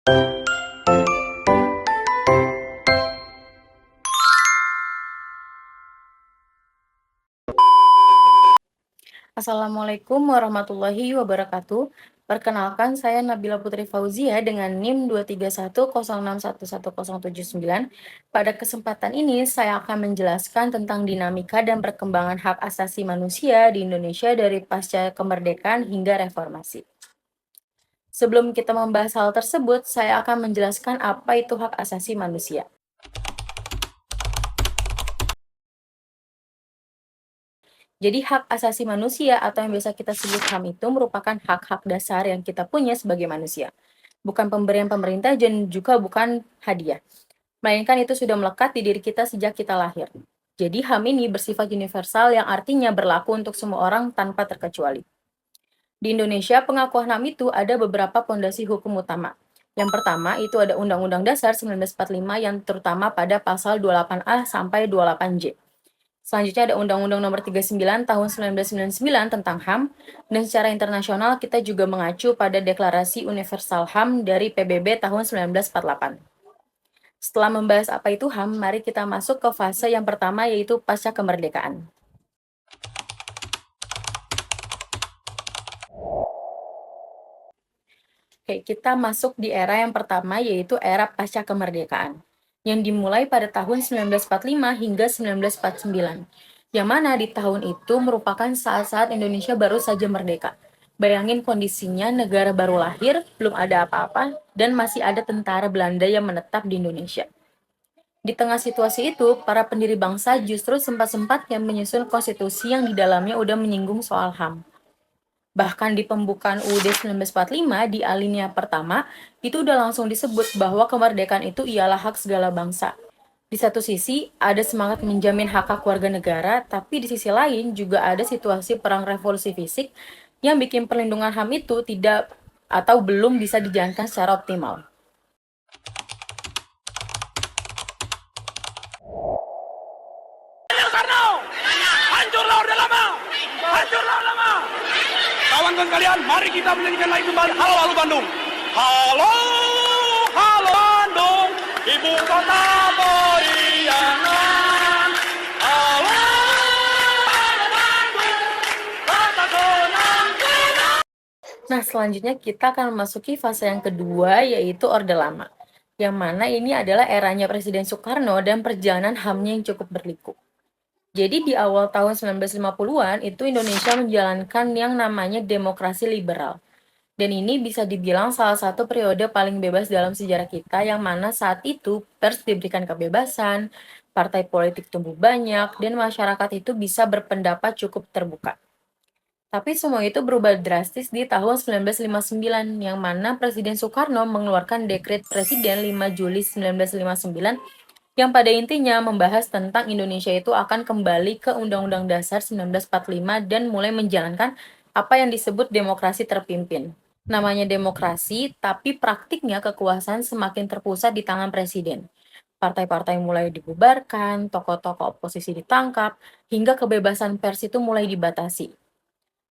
Assalamualaikum warahmatullahi wabarakatuh. Perkenalkan, saya Nabila Putri Fauzia dengan NIM 23106117079. Pada kesempatan ini, saya akan menjelaskan tentang dinamika dan perkembangan hak asasi manusia di Indonesia dari pasca kemerdekaan hingga reformasi. Sebelum kita membahas hal tersebut, saya akan menjelaskan apa itu hak asasi manusia. Jadi hak asasi manusia atau yang biasa kita sebut HAM itu merupakan hak-hak dasar yang kita punya sebagai manusia. Bukan pemberian pemerintah dan juga bukan hadiah. Melainkan itu sudah melekat di diri kita sejak kita lahir. Jadi HAM ini bersifat universal yang artinya berlaku untuk semua orang tanpa terkecuali. Di Indonesia, pengakuan HAM itu ada beberapa pondasi hukum utama. Yang pertama itu ada Undang-Undang Dasar 1945 yang terutama pada pasal 28A sampai 28J. Selanjutnya ada Undang-Undang Nomor 39 Tahun 1999 tentang HAM, dan secara internasional kita juga mengacu pada Deklarasi Universal HAM dari PBB tahun 1948. Setelah membahas apa itu HAM, mari kita masuk ke fase yang pertama yaitu pasca kemerdekaan. Oke, kita masuk di era yang pertama yaitu era pasca kemerdekaan, yang dimulai pada tahun 1945 hingga 1949, yang mana di tahun itu merupakan saat-saat Indonesia baru saja merdeka. Bayangin kondisinya, negara baru lahir, belum ada apa-apa, dan masih ada tentara Belanda yang menetap di Indonesia. Di tengah situasi itu, para pendiri bangsa justru sempat-sempatnya menyusun konstitusi yang di dalamnya udah menyinggung soal HAM. Bahkan di pembukaan UUD 1945 di alinea pertama, itu udah langsung disebut bahwa kemerdekaan itu ialah hak segala bangsa. Di satu sisi, ada semangat menjamin hak-hak warga negara, tapi di sisi lain juga ada situasi perang revolusi fisik yang bikin perlindungan HAM itu tidak atau belum bisa dijalankan secara optimal. Soekarno, hancurlah Orde Lama, hancurlah Orde Lama. Kawan-kawan kalian, mari kita menyanyikan lagi kembali Halo Halo Bandung. Halo, halo Bandung, ibu kota periangan. Halo, halo Bandung, kota kenang-kenang. Nah, selanjutnya kita akan memasuki fase yang kedua, yaitu Orde Lama. Yang mana ini adalah eranya Presiden Soekarno dan perjalanan HAM-nya yang cukup berliku. Jadi di awal tahun 1950-an itu Indonesia menjalankan yang namanya demokrasi liberal. Dan ini bisa dibilang salah satu periode paling bebas dalam sejarah kita yang mana saat itu pers diberikan kebebasan, partai politik tumbuh banyak, dan masyarakat itu bisa berpendapat cukup terbuka. Tapi semua itu berubah drastis di tahun 1959 yang mana Presiden Soekarno mengeluarkan Dekret Presiden 5 Juli 1959 yang pada intinya membahas tentang Indonesia itu akan kembali ke Undang-Undang Dasar 1945 dan mulai menjalankan apa yang disebut demokrasi terpimpin. Namanya demokrasi, tapi praktiknya kekuasaan semakin terpusat di tangan presiden. Partai-partai mulai dibubarkan, tokoh-tokoh oposisi ditangkap, hingga kebebasan pers itu mulai dibatasi.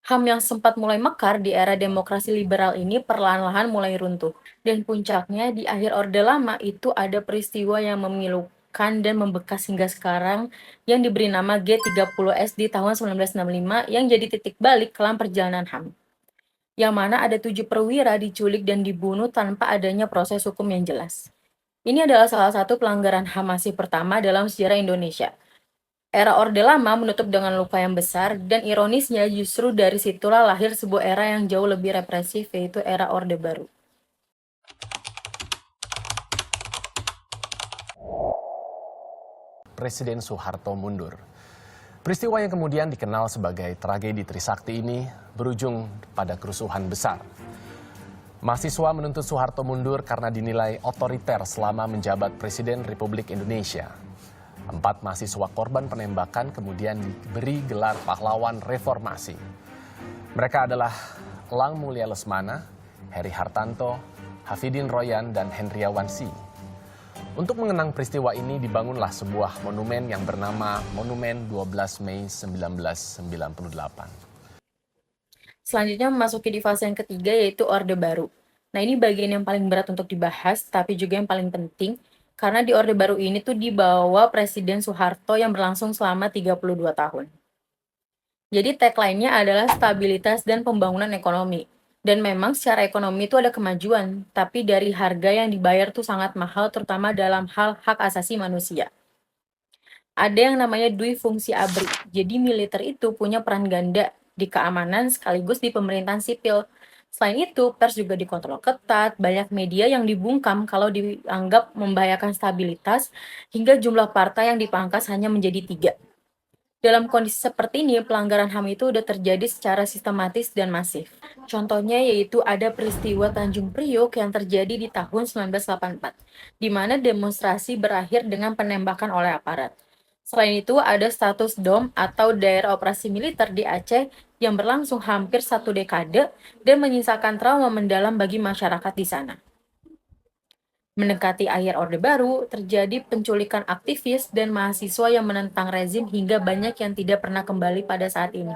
HAM yang sempat mulai mekar di era demokrasi liberal ini perlahan-lahan mulai runtuh. Dan puncaknya di akhir Orde Lama itu ada peristiwa yang memilukan dan membekas hingga sekarang yang diberi nama G30S di tahun 1965 yang jadi titik balik kelam perjalanan HAM. Yang mana ada 7 perwira diculik dan dibunuh tanpa adanya proses hukum yang jelas. Ini adalah salah satu pelanggaran HAM masif pertama dalam sejarah Indonesia. Era Orde Lama menutup dengan luka yang besar, dan ironisnya justru dari situlah lahir sebuah era yang jauh lebih represif, yaitu era Orde Baru. Presiden Soeharto mundur. Peristiwa yang kemudian dikenal sebagai tragedi Trisakti ini berujung pada kerusuhan besar. Mahasiswa menuntut Soeharto mundur karena dinilai otoriter selama menjabat Presiden Republik Indonesia. 4 mahasiswa korban penembakan kemudian diberi gelar pahlawan reformasi. Mereka adalah Lang Mulia Lesmana, Heri Hartanto, Hafidin Royan, dan Hendriawan Si. Untuk mengenang peristiwa ini dibangunlah sebuah monumen yang bernama Monumen 12 Mei 1998. Selanjutnya memasuki di fase yang ketiga yaitu Orde Baru. Nah, ini bagian yang paling berat untuk dibahas, tapi juga yang paling penting, karena di Orde Baru ini tuh dibawa Presiden Soeharto yang berlangsung selama 32 tahun. Jadi tagline-nya adalah stabilitas dan pembangunan ekonomi. Dan memang secara ekonomi itu ada kemajuan, tapi dari harga yang dibayar tuh sangat mahal, terutama dalam hal hak asasi manusia. Ada yang namanya Dwi Fungsi ABRI. Jadi militer itu punya peran ganda di keamanan sekaligus di pemerintahan sipil. Selain itu, pers juga dikontrol ketat, banyak media yang dibungkam kalau dianggap membahayakan stabilitas, hingga jumlah partai yang dipangkas hanya menjadi 3. Dalam kondisi seperti ini, pelanggaran HAM itu udah terjadi secara sistematis dan masif. Contohnya yaitu ada peristiwa Tanjung Priok yang terjadi di tahun 1984, di mana demonstrasi berakhir dengan penembakan oleh aparat. Selain itu, ada status DOM atau Daerah Operasi Militer di Aceh yang berlangsung hampir 1 dekade dan menyisakan trauma mendalam bagi masyarakat di sana. Mendekati akhir Orde Baru, terjadi penculikan aktivis dan mahasiswa yang menentang rezim hingga banyak yang tidak pernah kembali pada saat ini.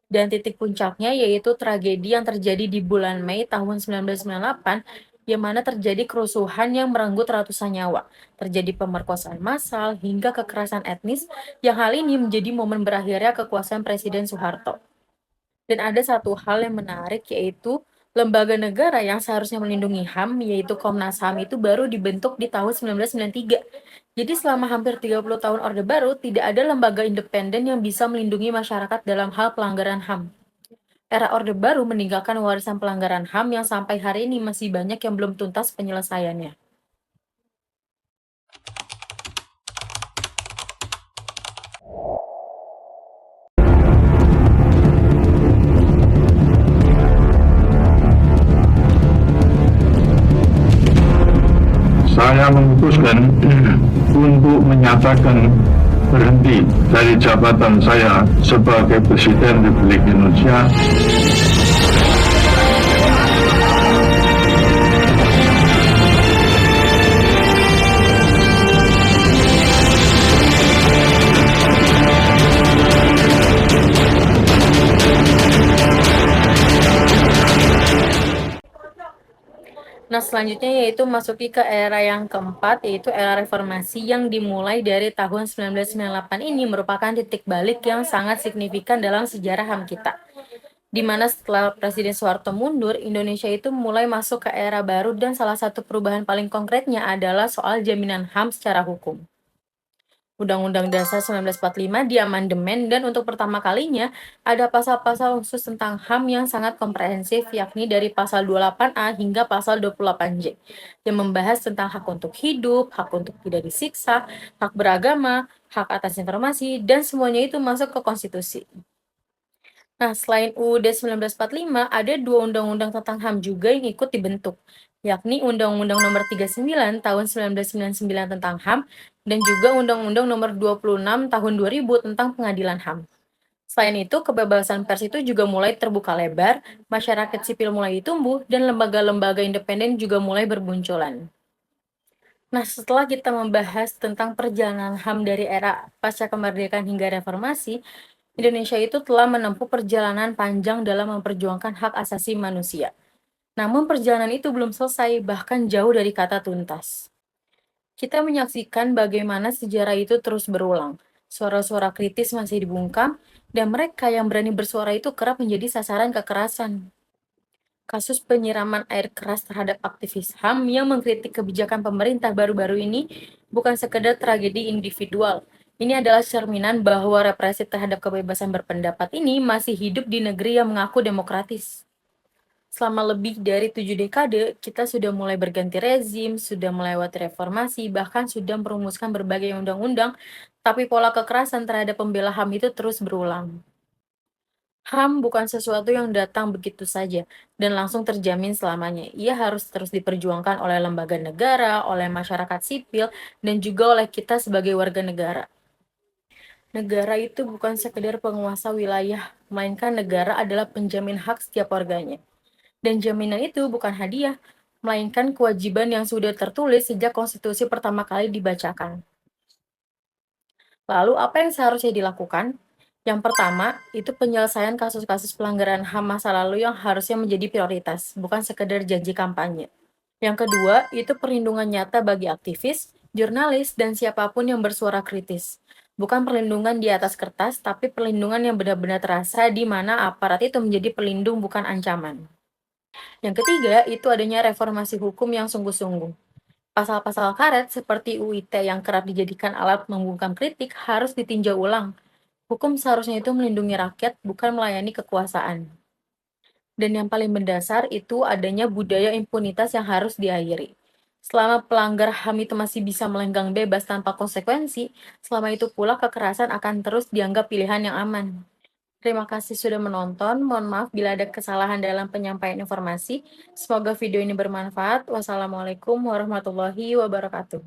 Dan titik puncaknya yaitu tragedi yang terjadi di bulan Mei tahun 1998, yang mana terjadi kerusuhan yang merenggut ratusan nyawa, terjadi pemerkosaan massal hingga kekerasan etnis, yang hal ini menjadi momen berakhirnya kekuasaan Presiden Soeharto. Dan ada satu hal yang menarik, yaitu lembaga negara yang seharusnya melindungi HAM, yaitu Komnas HAM, itu baru dibentuk di tahun 1993. Jadi selama hampir 30 tahun Orde Baru, tidak ada lembaga independen yang bisa melindungi masyarakat dalam hal pelanggaran HAM. Era Orde Baru meninggalkan warisan pelanggaran HAM yang sampai hari ini masih banyak yang belum tuntas penyelesaiannya. Saya memutuskan untuk menyatakan berhenti dari jabatan saya sebagai Presiden Republik Indonesia. Nah, selanjutnya yaitu masuki ke era yang keempat, yaitu era reformasi yang dimulai dari tahun 1998 ini merupakan titik balik yang sangat signifikan dalam sejarah HAM kita. Di mana setelah Presiden Soeharto mundur, Indonesia itu mulai masuk ke era baru dan salah satu perubahan paling konkretnya adalah soal jaminan HAM secara hukum. Undang-Undang Dasar 1945 diamandemen dan untuk pertama kalinya ada pasal-pasal khusus tentang HAM yang sangat komprehensif, yakni dari pasal 28A hingga pasal 28J yang membahas tentang hak untuk hidup, hak untuk tidak disiksa, hak beragama, hak atas informasi, dan semuanya itu masuk ke konstitusi. Nah, selain UUD 1945, ada 2 undang-undang tentang HAM juga yang ikut dibentuk, yakni Undang-Undang Nomor 39 Tahun 1999 tentang HAM dan juga Undang-Undang Nomor 26 Tahun 2000 tentang Pengadilan HAM. Selain itu, kebebasan pers itu juga mulai terbuka lebar, masyarakat sipil mulai tumbuh, dan lembaga-lembaga independen juga mulai bermunculan. Nah, setelah kita membahas tentang perjalanan HAM dari era pasca kemerdekaan hingga reformasi, Indonesia itu telah menempuh perjalanan panjang dalam memperjuangkan hak asasi manusia. Namun perjalanan itu belum selesai, bahkan jauh dari kata tuntas. Kita menyaksikan bagaimana sejarah itu terus berulang. Suara-suara kritis masih dibungkam, dan mereka yang berani bersuara itu kerap menjadi sasaran kekerasan. Kasus penyiraman air keras terhadap aktivis HAM yang mengkritik kebijakan pemerintah baru-baru ini bukan sekedar tragedi individual. Ini adalah cerminan bahwa represi terhadap kebebasan berpendapat ini masih hidup di negeri yang mengaku demokratis. Selama lebih dari 7 dekade, kita sudah mulai berganti rezim, sudah melewati reformasi, bahkan sudah merumuskan berbagai undang-undang, tapi pola kekerasan terhadap pembela HAM itu terus berulang. HAM bukan sesuatu yang datang begitu saja dan langsung terjamin selamanya. Ia harus terus diperjuangkan oleh lembaga negara, oleh masyarakat sipil, dan juga oleh kita sebagai warga negara. Negara itu bukan sekedar penguasa wilayah, melainkan negara adalah penjamin hak setiap warganya. Dan jaminan itu bukan hadiah, melainkan kewajiban yang sudah tertulis sejak konstitusi pertama kali dibacakan. Lalu apa yang seharusnya dilakukan? Yang pertama, itu penyelesaian kasus-kasus pelanggaran HAM masa lalu yang harusnya menjadi prioritas, bukan sekedar janji kampanye. Yang kedua, itu perlindungan nyata bagi aktivis, jurnalis, dan siapapun yang bersuara kritis. Bukan perlindungan di atas kertas, tapi perlindungan yang benar-benar terasa di mana aparat itu menjadi pelindung bukan ancaman. Yang ketiga, itu adanya reformasi hukum yang sungguh-sungguh. Pasal-pasal karet seperti UIT yang kerap dijadikan alat membungkam kritik harus ditinjau ulang. Hukum seharusnya itu melindungi rakyat, bukan melayani kekuasaan. Dan yang paling mendasar itu adanya budaya impunitas yang harus diakhiri. Selama pelanggar HAM itu masih bisa melenggang bebas tanpa konsekuensi, selama itu pula kekerasan akan terus dianggap pilihan yang aman. Terima kasih sudah menonton. Mohon maaf bila ada kesalahan dalam penyampaian informasi. Semoga video ini bermanfaat. Wassalamualaikum warahmatullahi wabarakatuh.